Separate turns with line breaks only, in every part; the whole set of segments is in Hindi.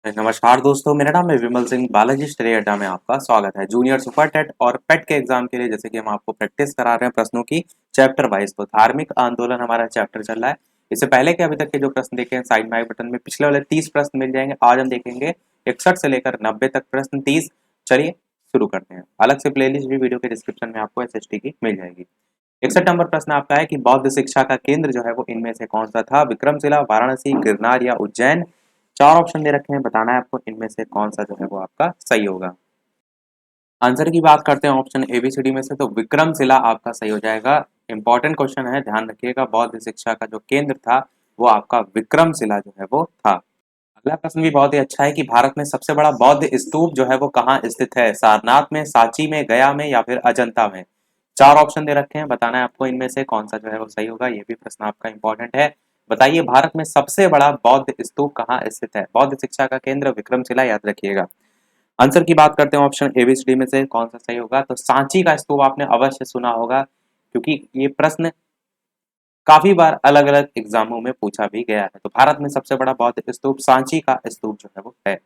नमस्कार दोस्तों, मेरा नाम है विमल सिंह। बालाजी स्टडी अड्डा में आपका स्वागत है। जूनियर सुपर टेट और पेट के एग्जाम के लिए जैसे कि हम आपको प्रैक्टिस करा रहे हैं प्रश्नों की चैप्टर वाइज। तो धार्मिक आंदोलन हमारा चैप्टर चल रहा है। इससे पहले के अभी तक के जो प्रश्न देखे हैं साइड में आई बटन में पिछले वाले 30 प्रश्न मिल जाएंगे। आज हम देखेंगे 61 से लेकर 90 तक प्रश्न 30। चलिए शुरू करते हैं। अलग से प्लेलिस्ट भी वीडियो के डिस्क्रिप्शन में आपको एसएसटी की मिल जाएगी। 61 नंबर प्रश्न आपका है कि बौद्ध शिक्षा का केंद्र जो है वो इनमें से कौन सा था? विक्रमशिला, वाराणसी, गिरनार या उज्जैन। चार ऑप्शन दे रखे हैं, बताना है आपको इनमें से कौन सा जो है वो आपका सही होगा। आंसर की बात करते हैं ऑप्शन एबीसीडी में से, तो विक्रमशिला आपका सही हो जाएगा। इंपॉर्टेंट क्वेश्चन है, ध्यान रखिएगा। बौद्ध शिक्षा का जो केंद्र था वो आपका विक्रमशिला जो है वो था। अगला प्रश्न भी बहुत ही अच्छा है कि भारत में सबसे बड़ा बौद्ध स्तूप जो है वो कहाँ स्थित है? सारनाथ में, सांची में, गया में या फिर अजंता में। चार ऑप्शन दे रखे हैं, बताना है आपको इनमें से कौन सा जो है वो सही होगा। ये भी प्रश्न आपका इंपॉर्टेंट है। बताइए भारत में सबसे बड़ा बौद्ध स्तूप कहाँ स्थित है? बौद्ध शिक्षा का केंद्र विक्रमशिला, याद रखिएगा। आंसर की बात करते हैं ऑप्शन एबीसीडी में से कौन सा सही होगा, तो सांची का स्तूप आपने अवश्य सुना होगा, क्योंकि ये प्रश्न काफी बार अलग अलग एग्जामों में पूछा भी गया है। तो भारत में सबसे बड़ा बौद्ध स्तूप सांची का स्तूप जो है वो है।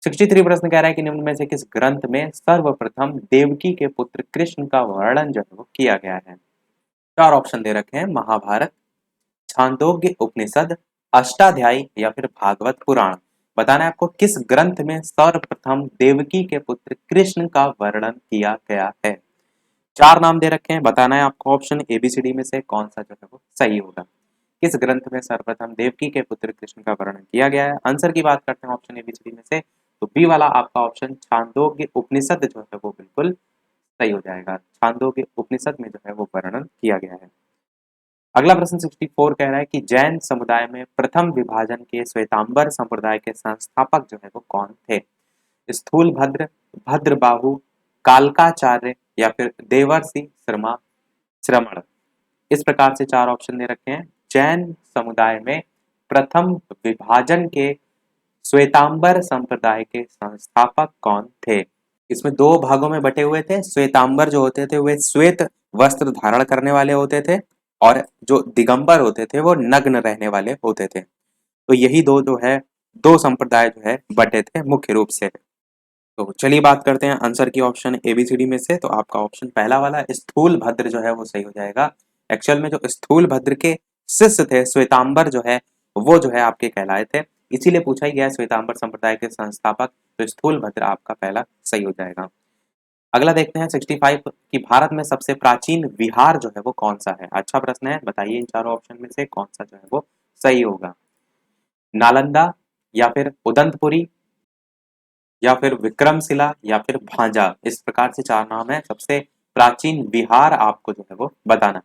63 प्रश्न कह रहा है कि निम्न में से किस ग्रंथ में सर्वप्रथम देवकी के पुत्र कृष्ण का वर्णन जो है वो किया गया है? चार ऑप्शन दे रखे हैं, महाभारत, छांदोग्य उपनिषद, अष्टाध्यायी या फिर भागवत पुराण। बताना है आपको किस ग्रंथ में सर्वप्रथम देवकी के पुत्र कृष्ण का वर्णन किया गया है। चार नाम दे रखे हैं, बताना है आपको ऑप्शन एबीसीडी में से कौन सा जो है वो सही होगा। किस ग्रंथ में सर्वप्रथम देवकी के पुत्र कृष्ण का वर्णन किया गया है? आंसर की बात करते हैं ऑप्शन एबीसीडी में से, तो बी वाला आपका ऑप्शन छांदोग्य उपनिषद जो है वो बिल्कुल सही हो जाएगा। छांदोग्य उपनिषद में जो है वो वर्णन किया गया है। अगला प्रश्न 64 कह रहा है कि जैन समुदाय में प्रथम विभाजन के श्वेतांबर संप्रदाय के संस्थापक जो है वो कौन थे? स्थूलभद्र, भद्रबाहु, कालकाचार्य या फिर देवर्षि श्रमण। इस प्रकार से चार ऑप्शन दे रखे हैं। जैन समुदाय में प्रथम विभाजन के श्वेतांबर संप्रदाय के संस्थापक कौन थे? इसमें दो भागों में बटे हुए थे। श्वेतांबर जो होते थे वे श्वेत वस्त्र धारण करने वाले होते थे, और जो दिगंबर होते थे वो नग्न रहने वाले होते थे। तो यही दो जो है, दो संप्रदाय जो है बटे थे मुख्य रूप से। तो चलिए बात करते हैं आंसर की ऑप्शन एबीसीडी में से, तो आपका ऑप्शन पहला वाला स्थूल भद्र जो है वो सही हो जाएगा। एक्चुअल में जो स्थूल भद्र के शिष्य थे श्वेतांबर जो है वो जो है आपके कहलाए थे, इसीलिए पूछा ही गया श्वेतांबर संप्रदाय के संस्थापक। तो स्थूल भद्र आपका पहला सही हो जाएगा। अगला देखते हैं 65 कि भारत में सबसे प्राचीन विहार जो है वो कौन सा है? अच्छा प्रश्न है, बताइए इन चारों ऑप्शन में से कौन सा जो है वो सही होगा। नालंदा या फिर उदंतपुरी या फिर विक्रमशिला या फिर भांजा। इस प्रकार से चार नाम है सबसे प्राचीन विहार, आपको जो है वो बताना।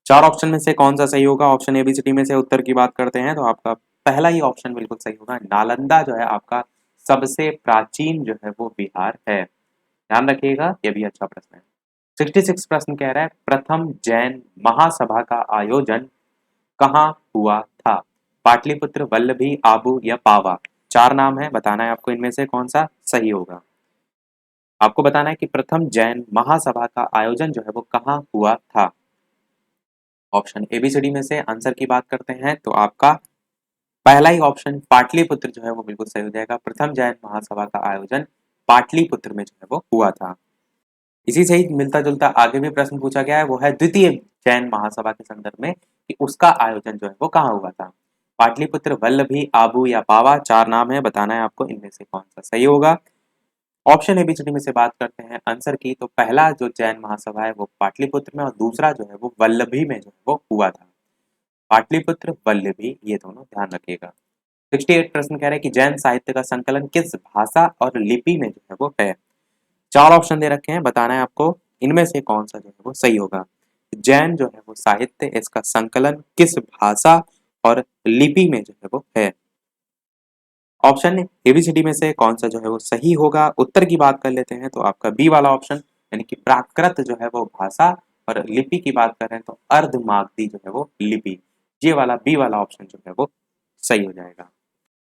चार ऑप्शन में से कौन सा सही होगा? ऑप्शन एबीसीडी में से उत्तर की बात करते हैं, तो आपका पहला ही ऑप्शन बिल्कुल सही होगा। नालंदा जो है आपका सबसे प्राचीन जो है वो विहार है। ध्यान रखिएगा, ये भी अच्छा प्रश्न है। 66 प्रश्न कह रहा है प्रथम जैन महासभा का आयोजन कहाँ हुआ था? पाटलिपुत्र, वल्लभी, आबू या पावा। चार नाम है, बताना है आपको इनमें से कौन सा सही होगा। आपको बताना है कि प्रथम जैन महासभा का आयोजन जो है वो कहाँ हुआ था। ऑप्शन एबीसीडी में से आंसर की बात करते हैं, तो आपका पहला ही ऑप्शन पाटलिपुत्र जो है वो बिल्कुल सही हो जाएगा। प्रथम जैन महासभा का आयोजन पाटलिपुत्र में जो है वो हुआ था। इसी से ही मिलता जुलता आगे भी प्रश्न पूछा गया है, वो है द्वितीय जैन महासभा के संदर्भ में कि उसका आयोजन जो है वो कहाँ हुआ था। पाटलिपुत्र, वल्लभी, आबू या पावा। चार नाम है, बताना है आपको इनमें से कौन सा सही होगा। ऑप्शन एबीसीडी में से बात करते हैं आंसर की, तो पहला जो जैन महासभा है वो पाटलिपुत्र में, और दूसरा जो है वो वल्लभी में जो है वो हुआ था। पाटलिपुत्र, वल्लभी, ये दोनों ध्यान रखिएगा। 68 प्रश्न कह रहे हैं कि जैन साहित्य का संकलन किस भाषा और लिपि में जो है वो है। चार ऑप्शन दे रखे हैं, बताना है आपको इनमें से कौन सा जो है वो सही होगा। जैन जो है वो साहित्य, इसका संकलन किस भाषा और लिपि में जो है वो है। ऑप्शन एबीसीडी में से कौन सा जो है वो सही होगा। उत्तर की बात कर लेते हैं, तो आपका बी वाला ऑप्शन, यानी कि प्राकृत जो है वो भाषा, और लिपि की बात करें तो अर्धमागधी जो है वो लिपि। ये वाला बी वाला ऑप्शन जो है वो सही हो जाएगा।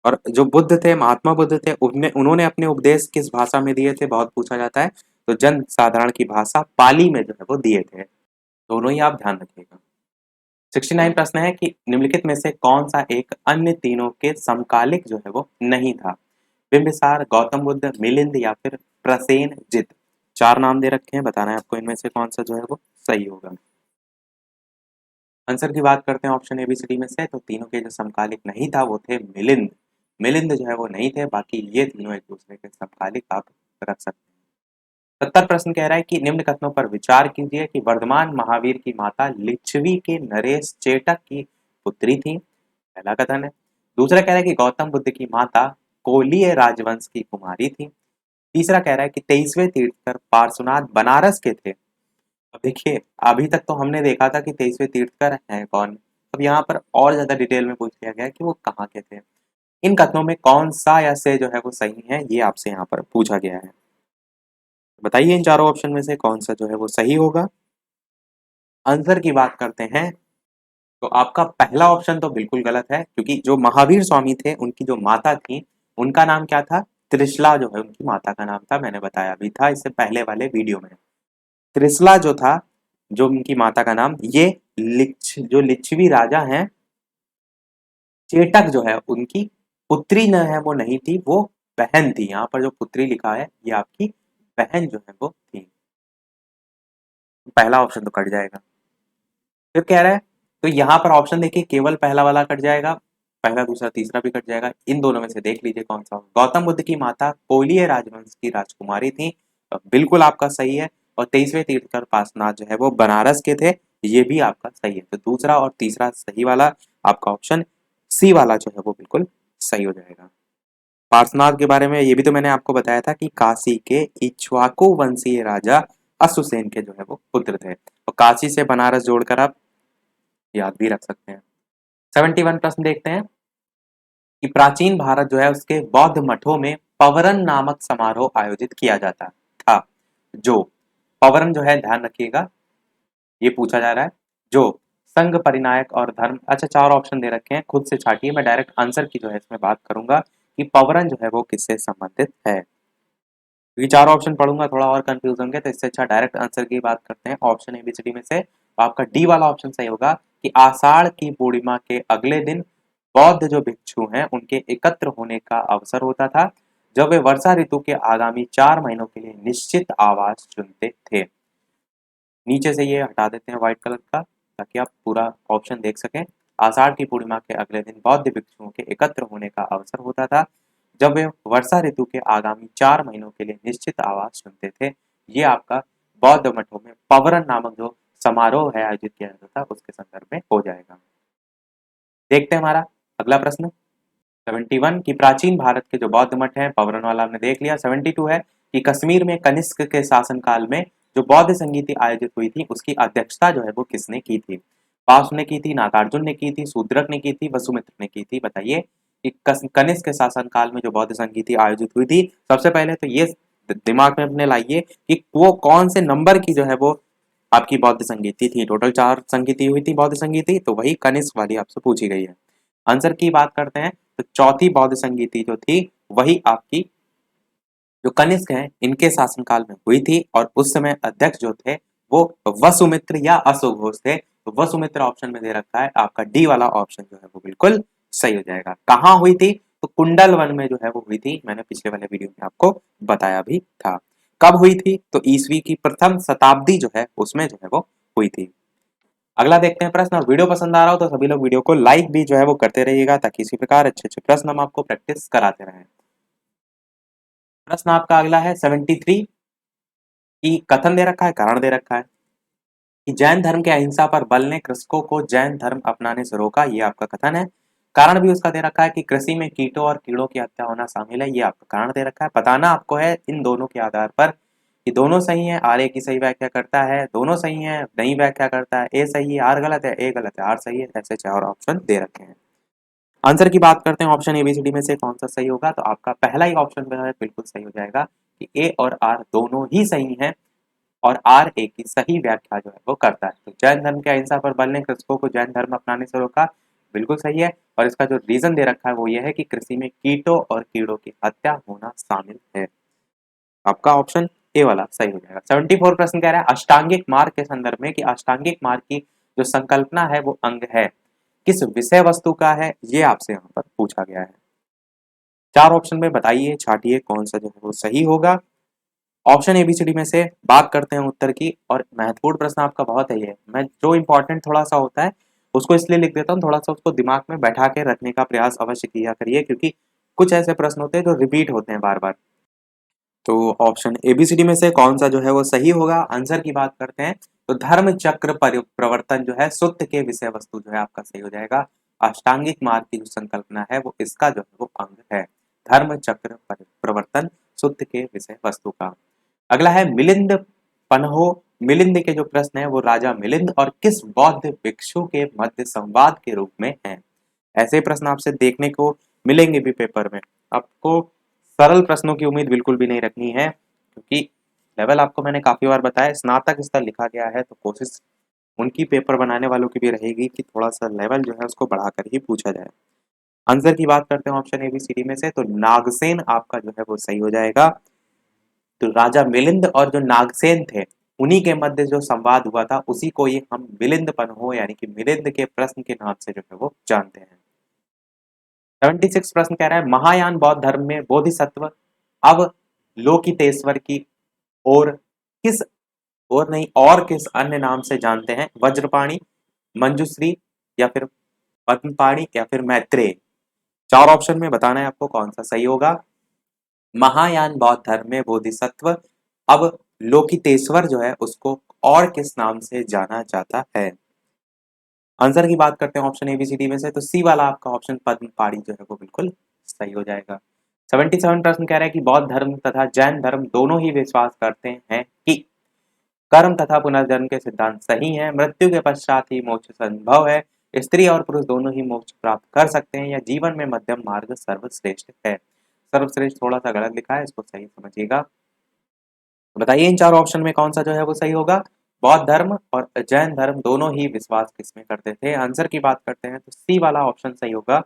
और जो बुद्ध थे, महात्मा बुद्ध थे, उन्होंने अपने उपदेश किस भाषा में दिए थे, बहुत पूछा जाता है। तो जन साधारण की भाषा पाली में जो है वो दिए थे। दोनों ही आप ध्यान रखिएगा। 69 प्रश्न है कि निम्नलिखित में से कौन सा एक अन्य तीनों के समकालिक जो है वो नहीं था? बिंबिसार, गौतम बुद्ध, मिलिंद या फिर प्रसेनजित। 4 नाम दे रखे हैं, बताना है आपको इनमें से कौन सा जो है वो सही होगा। आंसर की बात करते हैं ऑप्शन एबीसीडी में से, तो तीनों के जो समकालिक नहीं था वो थे मिलिंद। मिलिंद जो है वो नहीं थे, बाकी ये तीनों एक दूसरे के समकालिक आप रख सकते हैं। 70 प्रश्न कह रहा है कि निम्न कथनों पर विचार कीजिए कि वर्धमान महावीर की माता लिच्छवी के नरेश चेटक की पुत्री थी। पहला कथन है। दूसरा कह रहा है कि गौतम बुद्ध की माता कोलीय राजवंश की कुमारी थी। तीसरा कह रहा है कि 23वें तीर्थकर पार्श्वनाथ बनारस के थे। अब देखिए, अभी तक तो हमने देखा था कि 23वें तीर्थकर हैं कौन। अब यहाँ पर और ज्यादा डिटेल में पूछ लिया गया है कि वो कहाँ के थे। इन कथनों में कौन सा या से जो है वो सही है, ये आपसे यहाँ पर पूछा गया है। बताइए इन चारों ऑप्शन में से कौन सा जो है वो सही होगा। आंसर की बात करते हैं तो आपका पहला ऑप्शन तो बिल्कुल गलत है, क्योंकि जो महावीर स्वामी थे उनकी जो माता थी उनका नाम क्या था? त्रिशला जो है उनकी माता का नाम था, मैंने बताया भी था इससे पहले वाले वीडियो में। त्रिशला जो था, जो उनकी माता का नाम, ये जो लिच्छवी राजा हैं चेटक जो है उनकी पुत्री न है, वो नहीं थी, वो बहन थी। यहाँ पर जो पुत्री लिखा है ये आपकी बहन जो है वो थी। पहला ऑप्शन तो कट जाएगा। फिर कह रहा है, तो यहाँ पर ऑप्शन देखिए केवल पहला वाला कट जाएगा, पहला दूसरा तीसरा भी कट जाएगा। इन दोनों में से देख लीजिए कौन सा होगा। गौतम बुद्ध की माता कोलीय राजवंश की राजकुमारी थी, तो बिल्कुल आपका सही है। और 23वें तीर्थकर पार्श्वनाथ जो है वो बनारस के थे, ये भी आपका सही है। तो दूसरा और तीसरा सही वाला आपका ऑप्शन सी वाला जो है वो बिल्कुल सही हो जाएगा। पार्श्वनाथ के बारे में ये भी तो मैंने आपको बताया था कि काशी के इक्ष्वाकु वंशीय राजा अश्वसेन के जो है वो पुत्र थे। और काशी से बनारस जोड़कर आप याद भी रख सकते हैं। 71 प्रश्न देखते हैं कि प्राचीन भारत जो है उसके बौद्ध मठों में पवरन नामक समारोह आयोजित किया जाता था। जो पवरन जो है, ध्यान रखिएगा, ये पूछा जा रहा है। जो संघ परिनायक और धर्म, अच्छा 4 ऑप्शन दे रखे हैं, खुद से छाटिए, मैं डायरेक्ट आंसर की जो है इसमें बात करूंगा कि पवरन जो है वो किससे संबंधित है। क्योंकि 4 ऑप्शन पढ़ूंगा थोड़ा और कंफ्यूज होंगे, तो इससे अच्छा डायरेक्ट आंसर की बात करते हैं। ऑप्शन एबीसीडी में से तो आपका डी वाला ऑप्शन सही होगा कि आषाढ़ की पूर्णिमा के अगले दिन बौद्ध जो भिक्षु हैं उनके एकत्र होने का अवसर होता था, जब वे वर्षा ऋतु के आगामी 4 महीनों के लिए निश्चित आवास चुनते थे। नीचे से ये हटा देते हैं व्हाइट कलर का, ताकि आप पूरा ऑप्शन देख सकें। आषाढ़ की पूर्णिमा के अगले दिन बौद्ध भिक्षुओं के एकत्र होने का अवसर होता था, जब वे वर्षा ऋतु के आगामी 4 महीनों के लिए निश्चित आवास चुनते थे। ये आपका बौद्ध मठों में पवरन नामक जो समारोह है आयोजित किया जाता था उसके संदर्भ में हो जाएगा। देखते हैं हमारा अगला प्रश्न। 71 की प्राचीन भारत के जो बौद्ध मठ हैं, पवरन वाला हमने देख लिया। 72 है कि कश्मीर में कनिष्क के शासनकाल में जो बौद्ध संगीति आयोजित हुई थी उसकी अध्यक्षता जो है वो किसने की थी? पास ने की थी, नागार्जुन ने की थी, शूद्रक ने की थी, वसुमित्र ने की थी। बताइए कि कनिष्क के शासनकाल में जो बौद्ध संगीति आयोजित हुई थी, सबसे पहले तो ये दिमाग में अपने लाइए कि वो कौन से नंबर की जो है वो आपकी बौद्ध संगीति थी। टोटल 4 संगीति हुई थी बौद्ध संगीति, तो वही कनिष्क वाली आपसे पूछी गई है। आंसर की बात करते हैं तो चौथी बौद्ध संगीति जो थी वही आपकी जो कनिष्क हैं इनके शासनकाल में हुई थी, और उस समय अध्यक्ष जो थे वो वसुमित्र या अशोक थे। तो वसुमित्र ऑप्शन में दे रखा है, आपका डी वाला ऑप्शन जो है वो बिल्कुल सही हो जाएगा। कहाँ हुई थी? तो कुंडल वन में जो है वो हुई थी, मैंने पिछले वाले वीडियो में आपको बताया भी था। कब हुई थी? तो ईसवी की प्रथम शताब्दी जो है उसमें जो है वो हुई थी। अगला देखते हैं प्रश्न। और वीडियो पसंद आ रहा हो तो सभी लोग वीडियो को लाइक भी जो है वो करते रहिएगा, ताकि इसी प्रकार अच्छे अच्छे प्रश्न हम आपको प्रैक्टिस कराते रहें। प्रश्न आपका अगला है 73 की कथन दे रखा है, कारण दे रखा है कि जैन धर्म के अहिंसा पर बल ने कृषकों को जैन धर्म अपनाने से रोका, ये आपका कथन है। कारण भी उसका दे रखा है कि कृषि में कीटों और कीड़ों की हत्या होना शामिल है, ये आपका कारण दे रखा है। बताना आपको है इन दोनों के आधार पर कि दोनों सही है, आर ए की सही व्याख्या करता है, दोनों सही है नहीं व्याख्या करता है, ए सही है आर गलत है, ए गलत है आर सही है, ऐसे 4 ऑप्शन दे रखे हैं। आंसर की बात करते हैं ऑप्शन एबीसीडी में से कौन सा सही होगा, तो आपका पहला ही ऑप्शन जो है बिल्कुल सही हो जाएगा कि ए और आर दोनों ही सही हैं, और आर ए की सही व्याख्या जो है वो करता है। तो जैन धर्म के अहिंसा पर बल ने कृषकों को जैन धर्म अपनाने से रोका, बिल्कुल सही है। और इसका जो रीजन दे रखा है वो ये है कि कृषि में कीटों और कीड़ों की हत्या होना शामिल है। आपका ऑप्शन ए वाला सही हो जाएगा। 74 प्रश्न कह रहा है अष्टांगिक मार्ग के संदर्भ में कि अष्टांगिक मार्ग की जो संकल्पना है वो अंग है, किस विषय वस्तु का है, ये आपसे यहाँ पर पूछा गया है। 4 ऑप्शन में बताइए, छाटिए कौन सा जो है वो सही होगा। ऑप्शन एबीसीडी में से बात करते हैं उत्तर की, और महत्वपूर्ण प्रश्न आपका बहुत है ये। मैं जो इंपॉर्टेंट थोड़ा सा होता है उसको इसलिए लिख देता हूँ, थोड़ा सा उसको दिमाग में बैठा के रखने का प्रयास अवश्य किया करिए, क्योंकि कुछ ऐसे प्रश्न होते हैं जो रिपीट होते हैं बार बार। तो ऑप्शन एबीसीडी में से कौन सा जो है वो सही होगा। आंसर की बात करते हैं तो धर्म चक्र प्रवर्तन जो है सुत्त के विषय वस्तु जो है आपका सही हो जाएगा। अष्टांगिक मार्ग की जो संकल्पना है वो इसका जो है वो अंग है, धर्म चक्र प्रवर्तन सुत्त के विषय वस्तु का। अगला है मिलिंद पन्हो। मिलिंद के जो प्रश्न है वो राजा मिलिंद और किस बौद्ध भिक्षु के मध्य संवाद के रूप में है। ऐसे प्रश्न आपसे देखने को मिलेंगे भी पेपर में। आपको सरल प्रश्नों की उम्मीद बिल्कुल भी नहीं रखनी है, क्योंकि लेवल आपको मैंने काफी बार बताया स्नातक स्तर लिखा गया है, तो कोशिश उनकी पेपर बनाने वालों की भी रहेगी कि थोड़ा सा लेवल जो है उसको बढ़ाकर ही पूछा जाए। आंसर की बात करते हैं ऑप्शन एबीसीडी में से, तो नागसेन आपका जो है वो सही हो जाएगा। तो राजा मिलिंद और जो नागसेन थे उन्हीं के मध्य जो संवाद हुआ था उसी को ही हम मिलिंद पन्हो यानी कि मिलिंद के प्रश्न के नाम से जो है वो जानते हैं। 76 प्रश्न कह रहा है महायान बौद्ध धर्म में बोधिसत्व अब लोकितेश्वर की और किस और नहीं और किस अन्य नाम से जानते हैं। वज्रपाणी, मंजुश्री या फिर पद्मपाणी या फिर मैत्रेय। 4 ऑप्शन में बताना है आपको कौन सा सही होगा। महायान बौद्ध धर्म में बोधिसत्व अब लोकितेश्वर जो है उसको और किस नाम से जाना जाता है। आंसर की बात करते हैं ऑप्शन एबीसीडी में से, तो सी वाला आपका ऑप्शन पद्मपाणी जो है वो बिल्कुल सही हो जाएगा। 77 प्रश्न कह रहा है कि बौद्ध धर्म तथा जैन धर्म दोनों ही विश्वास करते हैं कि कर्म तथा पुनर्जन्म के सिद्धांत सही हैं, मृत्यु के पश्चात ही मोक्ष संभव है, स्त्री और पुरुष दोनों ही मोक्ष प्राप्त कर सकते हैं, या जीवन में मध्यम मार्ग सर्वश्रेष्ठ है। सर्वश्रेष्ठ थोड़ा सा गलत लिखा है, इसको सही समझिएगा। बताइए इन 4 ऑप्शन में कौन सा जो है वो सही होगा। बौद्ध धर्म और जैन धर्म दोनों ही विश्वास किसमें करते थे। आंसर की बात करते हैं तो सी वाला ऑप्शन सही होगा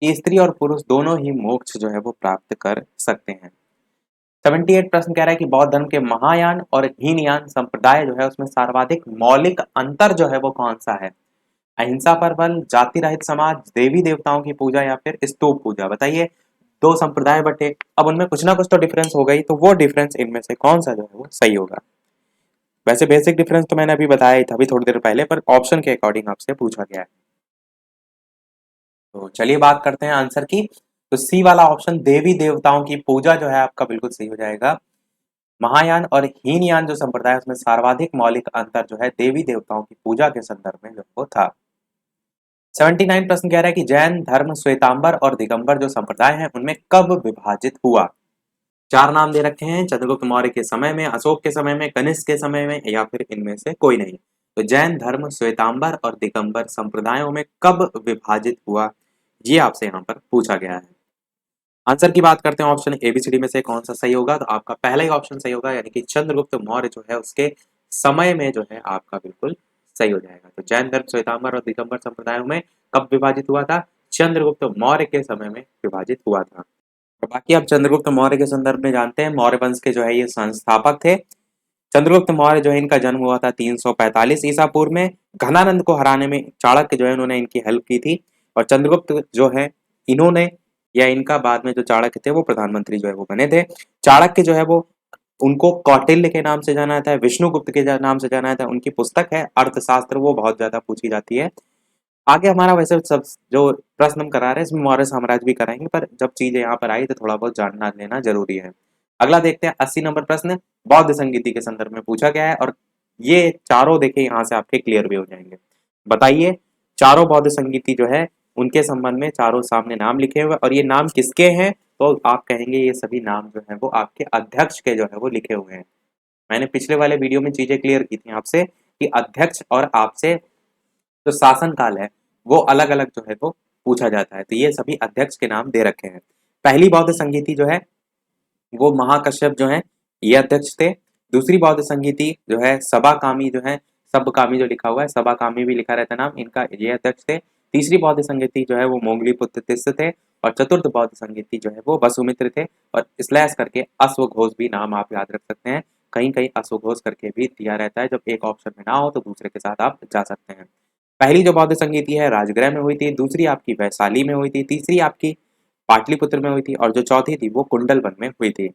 कि स्त्री और पुरुष दोनों ही मोक्ष जो है वो प्राप्त कर सकते हैं। 78 प्रश्न कह रहा है कि बौद्ध धर्म के महायान और हीनयान संप्रदाय जो है उसमें सर्वाधिक मौलिक अंतर जो है वो कौन सा है। अहिंसा पर बल, जाति रहित समाज, देवी देवताओं की पूजा या फिर स्तूप पूजा। बताइए, 2 संप्रदाय बटे, अब उनमें कुछ ना कुछ तो डिफरेंस हो गई, तो वो डिफरेंस इनमें से कौन सा जो है वो सही होगा। वैसे बेसिक डिफरेंस तो मैंने अभी बताया ही था अभी थोड़ी देर पहले, पर ऑप्शन के अकॉर्डिंग आपसे पूछा गया है। तो चलिए बात करते हैं आंसर की। तो सी वाला ऑप्शन देवी देवताओं की पूजा जो है आपका बिल्कुल सही हो जाएगा। महायान और हीनयान जो संप्रदाय है उसमें सर्वाधिक मौलिक अंतर जो है देवी देवताओं की पूजा के संदर्भ में जो वो था। 79 प्रश्न कह रहा है कि जैन धर्म श्वेतांबर और दिगंबर जो संप्रदाय हैं उनमें कब विभाजित हुआ। 4 नाम दे रखे हैं, चंद्रगुप्त मौर्य के समय में, अशोक के समय में, कनिष्क के समय में, या फिर इनमें से कोई नहीं। तो जैन धर्म श्वेतांबर और दिगंबर संप्रदायों में कब विभाजित हुआ, ये आपसे यहाँ पर पूछा गया है। आंसर की बात करते हैं ऑप्शन एबीसीडी में से कौन सा सही होगा। तो आपका पहला ही ऑप्शन सही होगा, यानी कि चंद्रगुप्त मौर्य जो है उसके समय में जो है आपका बिल्कुल सही हो जाएगा। तो जैन धर्म श्वेतांबर और दिगंबर संप्रदायों में कब विभाजित हुआ था। चंद्रगुप्त मौर्य के समय में विभाजित हुआ था। और बाकी आप चंद्रगुप्त मौर्य के संदर्भ में जानते हैं, मौर्य वंश के जो है ये संस्थापक थे। चंद्रगुप्त मौर्य जो है इनका जन्म हुआ था 345 ईसा पूर्व में। घनानंद को हराने में चाणक्य जो है उन्होंने इनकी हेल्प की थी, और चंद्रगुप्त जो है इन्होंने या इनका बाद में जो चाणक्य थे वो प्रधानमंत्री जो है वो बने थे। चाणक्य जो है वो उनको कौटिल्य के नाम से जाना जाता है, विष्णुगुप्त के नाम से जाना जाता है। उनकी पुस्तक है अर्थशास्त्र, वो बहुत ज्यादा पूछी जाती है। आगे हमारा वैसे सब जो प्रश्न हम करा रहे हैं इसमें मौर्य साम्राज्य भी कराएंगे, पर जब चीजें यहाँ पर आई तो थोड़ा बहुत जानना लेना जरूरी है। अगला देखते हैं 80 नंबर प्रश्न बौद्ध संगीति के संदर्भ में पूछा गया है, और ये चारों देखिए यहाँ से आपके क्लियर भी हो जाएंगे। बताइए चारों बौद्ध संगीति जो है उनके संबंध में चारों सामने नाम लिखे हुए, और ये नाम किसके हैं, तो आप कहेंगे ये सभी नाम जो है वो आपके अध्यक्ष के जो है वो लिखे हुए हैं। मैंने पिछले वाले वीडियो में चीजें क्लियर की थी आपसे कि अध्यक्ष और आपसे जो शासन काल है वो अलग अलग जो है वो पूछा जाता है। तो ये सभी अध्यक्ष के नाम दे रखे हैं। पहली बौद्ध संगीति जो है वो महाकश्यप जो है ये अध्यक्ष थे। दूसरी बौद्ध संगीति जो है सभाकामी जो है, सबकामी जो लिखा हुआ है सभाकामी भी लिखा रहता है नाम इनका, ये अध्यक्ष थे। तीसरी बौद्ध संगीति जो है वो मोंगली पुत्र तिस्स थे, और चतुर्थ बौद्ध संगीति जो है वो वसुमित्र थे, और स्लैश करके अश्वघोष भी नाम आप याद रख सकते हैं। कहीं कहीं असुघोष करके भी दिया रहता है, जब एक ऑप्शन में ना हो तो दूसरे के साथ आप जा सकते हैं। पहली जो बौद्ध संगीति है राजगृह में हुई थी, दूसरी आपकी वैशाली में हुई थी, तीसरी आपकी पाटलिपुत्र में हुई थी और जो चौथी थी वो कुंडलवन में हुई थी।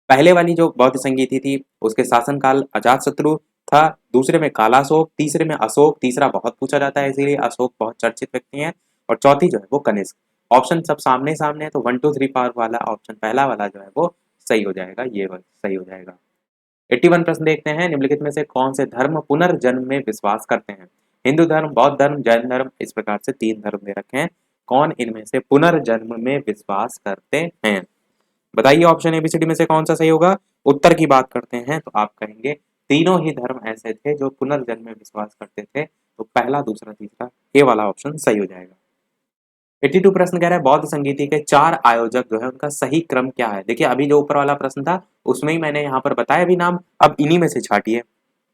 पहले वाली जो बौद्ध संगीति थी उसके शासनकाल अजातशत्रु था, दूसरे में कालाशोक, तीसरे में अशोक, तीसरा बहुत पूछा जाता है इसीलिए अशोक बहुत चर्चित व्यक्ति हैं, और चौथी जो है वो कनिष्क। ऑप्शन सब सामने सामने है तो 1 2 3 पावर वाला ऑप्शन पहला वाला जो है वो सही हो जाएगा, ये वाला सही हो जाएगा। 81 प्रश्न देखते हैं, निम्नलिखित में से कौन से धर्म पुनर्जन्म में विश्वास करते हैं? हिंदू धर्म, बौद्ध धर्म, जैन धर्म, इस प्रकार से 3 धर्म दे रखे हैं। कौन इनमें से पुनर्जन्म में विश्वास करते हैं? बताइए ऑप्शन एबीसीडी में से कौन सा सही होगा। उत्तर की बात करते हैं तो आप कहेंगे तीनों ही धर्म ऐसे थे जो पुनर्जन्म में विश्वास करते थे, तो पहला, दूसरा, तीसरा ये वाला ऑप्शन सही हो जाएगा। 82 प्रश्न कह रहा है बौद्ध संगीति के 4 आयोजक जो है उनका सही क्रम क्या है? देखिए अभी जो ऊपर वाला प्रश्न था उसमें ही मैंने यहाँ पर बताया भी नाम, अब इन्हीं में से छाटिए,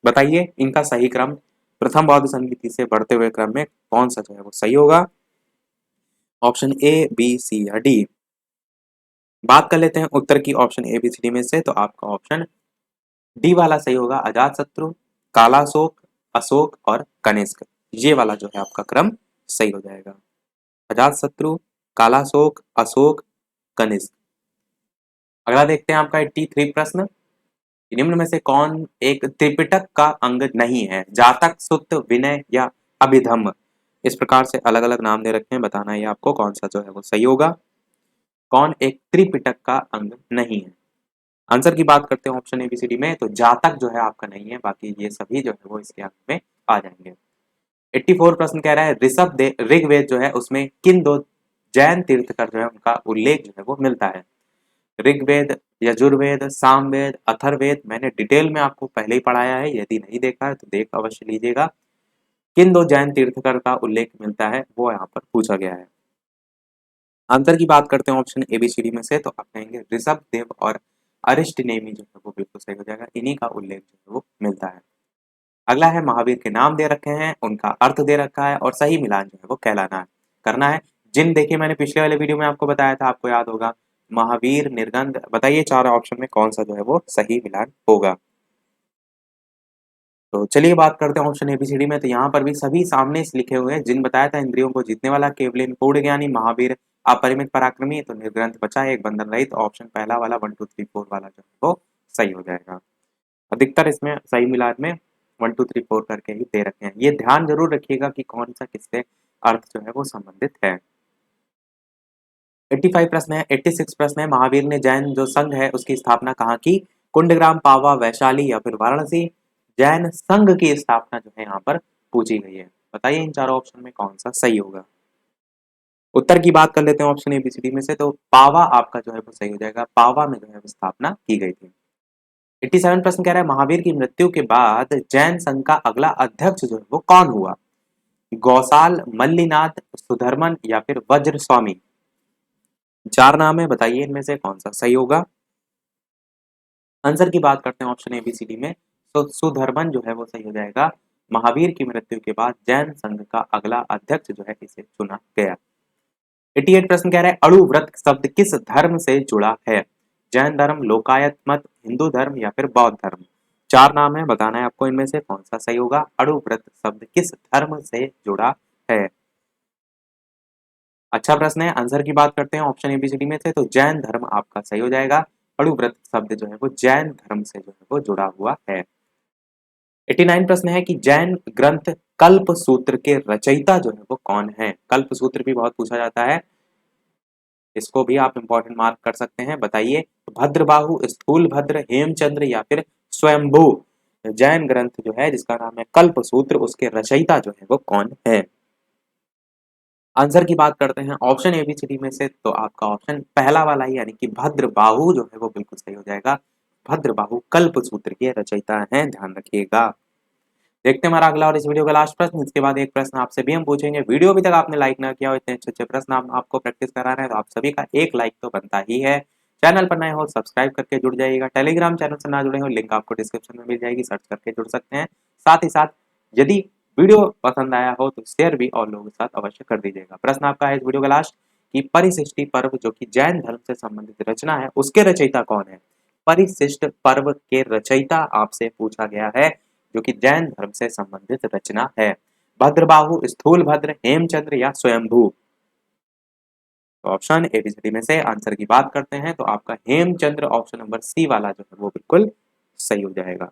बताइए इनका सही क्रम प्रथम बौद्ध संगीति से बढ़ते हुए क्रम में कौन सा जो है वो सही होगा। ऑप्शन ए, बी, सी या डी। बात कर लेते हैं उत्तर की option A B C D में से, तो आपका ऑप्शन डी वाला सही होगा, अजातशत्रु, कालाशोक, अशोक और कनिष्क, ये वाला जो है आपका क्रम सही हो जाएगा। अजातशत्रु, कालाशोक, अशोक, कनिष्क। अगला देखते हैं आपका 83 प्रश्न, निम्न में से कौन एक त्रिपिटक का अंग नहीं है? जातक, सुत्त, विनय या अभिधम्म, इस प्रकार से अलग अलग नाम दे रखे हैं, बताना है आपको कौन सा जो है वो सही होगा। कौन एक त्रिपिटक का अंग नहीं है? आंसर की बात करते हैं ऑप्शन एबीसीडी में, तो जातक जो है आपका नहीं है, बाकी ये सभी जो है वो इसके अंग में आ जाएंगे। 84 प्रश्न कह रहा है ऋग्वेद जो है उसमें किन 2 जैन तीर्थकर जो है उनका उल्लेख जो है वो मिलता है? ऋग्वेद, यजुर्वेद, सामवेद, अथर्ववेद, मैंने डिटेल में आपको पहले ही पढ़ाया है, यदि नहीं देखा है तो देख अवश्य लीजिएगा। किन 2 जैन तीर्थकर का उल्लेख मिलता है वो यहाँ पर पूछा गया है। आंसर की बात करते हैं ऑप्शन एबीसीडी में से, तो आप कहेंगे ऋषभ देव और अरिष्टनेमी जो है वो बिल्कुल सही हो जाएगा, इन्हीं का उल्लेख जो है वो मिलता है। अगला है महावीर के नाम दे रखे हैं, उनका अर्थ दे रखा है और सही मिलान जो है वो कहलाना है करना है। जिन देखिए मैंने पिछले वाले वीडियो में आपको बताया था, आपको याद होगा, महावीर, निर्गंध, बताइए 4 ऑप्शन में कौन सा जो है वो सही मिलान होगा। तो चलिए बात करते हैं ऑप्शन एबीसीडी में, तो यहाँ पर भी सभी सामने से लिखे हुए हैं। जिन बताया था इंद्रियों को जीतने वाला, केवलिन, पूर्ण ज्ञानी, महावीर, अपरिमित पराक्रमी, तो निर्ग्रंथ बचा है, एक बंधन रहित, तो ऑप्शन पहला वाला 1 2 3 4 वाला जो है वो सही हो जाएगा। अधिकतर इसमें सही मिलान में 1 2 3 4 करके ही दे रखे हैं, ये ध्यान जरूर रखिएगा कि कौन सा किससे अर्थ जो है वो संबंधित है। 85 प्रश्न है, 86 प्रश्न है, महावीर ने जैन जो संघ है उसकी स्थापना कहाँ की? कुंडग्राम, पावा, वैशाली या फिर वाराणसी? जैन संघ की स्थापना जो है यहाँ पर पूछी गई है, बताइए इन चारों ऑप्शन में कौन सा सही होगा। उत्तर की बात कर लेते हैं ऑप्शन एबीसीडी में से, तो पावा आपका जो है वो सही हो जाएगा, पावा में जो है वो स्थापना की गई थी। 87 प्रश्न कह रहा है महावीर की मृत्यु के बाद जैन संघ का अगला अध्यक्ष जो है वो कौन हुआ? गौसाल, मल्लीनाथ, सुधर्मन या फिर वज्र स्वामी? 4 नाम है, बताइए इनमें से कौन सा सही होगा। आंसर की बात करते हैं ऑप्शन एबीसीडी में, तो सुधर्मन जो है वो सही हो जाएगा। महावीर की मृत्यु के बाद जैन संघ का अगला अध्यक्ष जो है इसे चुना गया। 88 प्रश्न कह रहा है अणु व्रत शब्द किस धर्म से जुड़ा है? जैन धर्म, लोकायत मत, हिंदू धर्म या फिर बौद्ध धर्म? 4 नाम है, बताना है आपको इनमें से कौन सा सही होगा। अणु व्रत शब्द किस धर्म से जुड़ा है? अच्छा प्रश्न है। आंसर की बात करते हैं ऑप्शन एबीसीडी में से, तो जैन धर्म आपका सही हो जाएगा। अणुव्रत शब्द जो है वो जैन धर्म से जो है वो जुड़ा हुआ है। 89 प्रश्न है कि जैन ग्रंथ कल्प सूत्र के रचयिता जो है वो कौन है? कल्प सूत्र भी बहुत पूछा जाता है, इसको भी आप इंपॉर्टेंट मार्क कर सकते हैं, बताइए भद्रबाहु, स्थूल भद्र, हेमचंद्र या फिर स्वयंभू? जैन ग्रंथ जो है जिसका नाम है कल्प सूत्र, उसके रचयिता जो है वो कौन है? आंसर की बात करते हैं ऑप्शन एबीसीडी में से, तो आपका ऑप्शन पहला वाला ही यानी कि भद्रबाहु जो है वो बिल्कुल सही हो जाएगा। भद्रबाहु कल्प सूत्र के रचयिता हैं, ध्यान रखिएगा। देखते हैं हमारा अगला और इस वीडियो का लास्ट प्रश्न, इसके बाद एक प्रश्न आपसे भी हम पूछेंगे। वीडियो अभी तक आपने लाइक ना किया हो, इतने अच्छे अच्छे प्रश्न आपको प्रैक्टिस करा रहे हैं, तो आप सभी का एक लाइक तो बनता ही है। चैनल पर नए हो सब्सक्राइब करके जुड़ जाइएगा। टेलीग्राम चैनल से ना जुड़े हो, लिंक आपको डिस्क्रिप्शन में मिल जाएगी, सर्च करके जुड़ सकते हैं। साथ ही साथ यदि वीडियो पसंद आया हो तो शेयर भी और लोगों के साथ अवश्य कर दीजिएगा। प्रश्न आपका है इस वीडियो का लास्ट कि परिशिष्टि पर्व जो कि जैन धर्म से संबंधित रचना है उसके रचयिता कौन है? परिशिष्ट पर्व के रचयिता आपसे पूछा गया है, जो कि जैन धर्म से संबंधित रचना है। भद्रबाहु, स्थूलभद्र, हेमचंद्र या स्वयंभू? तो ऑप्शन एबीसीडी में से आंसर की बात करते हैं तो आपका हेमचंद्र ऑप्शन नंबर सी वाला जो है वो बिल्कुल सही हो जाएगा।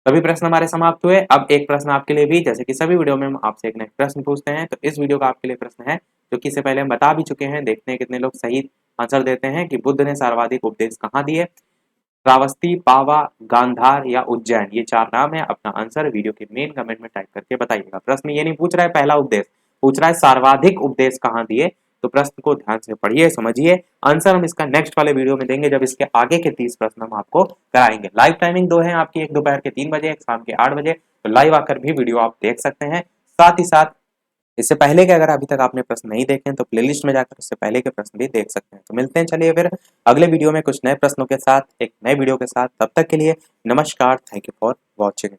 सभी प्रश्न हमारे समाप्त हुए। अब एक प्रश्न आपके लिए भी, जैसे कि सभी वीडियो में हम आपसे एक नेक्स्ट प्रश्न पूछते हैं, तो इस वीडियो का आपके लिए प्रश्न है जो कि इससे पहले हम बता भी चुके हैं। देखते हैं कितने लोग सही आंसर देते हैं कि बुद्ध ने सर्वाधिक उपदेश कहाँ दिए। श्रावस्ती, पावा, गांधार या उज्जैन, ये 4 नाम है। अपना आंसर वीडियो के मेन कमेंट में टाइप करके बताइएगा। प्रश्न ये नहीं पूछ रहा है पहला उपदेश, पूछ रहा है सर्वाधिक उपदेश कहाँ दिए। तो प्रश्न को ध्यान से पढ़िए, समझिए। आंसर हम इसका नेक्स्ट वाले वीडियो में देंगे, जब इसके आगे के 30 प्रश्न हम आपको कराएंगे। लाइव टाइमिंग 2 है आपकी, एक दोपहर के 3 बजे, एक शाम के 8 बजे। तो लाइव आकर भी वीडियो आप देख सकते हैं। साथ ही साथ इससे पहले के अगर अभी तक आपने प्रश्न नहीं देखे हैं तो प्लेलिस्ट में जाकर इससे पहले के प्रश्न भी देख सकते हैं। तो मिलते हैं चलिए फिर अगले वीडियो में कुछ नए प्रश्नों के साथ, एक नए वीडियो के साथ। तब तक के लिए नमस्कार। Thank you for watching.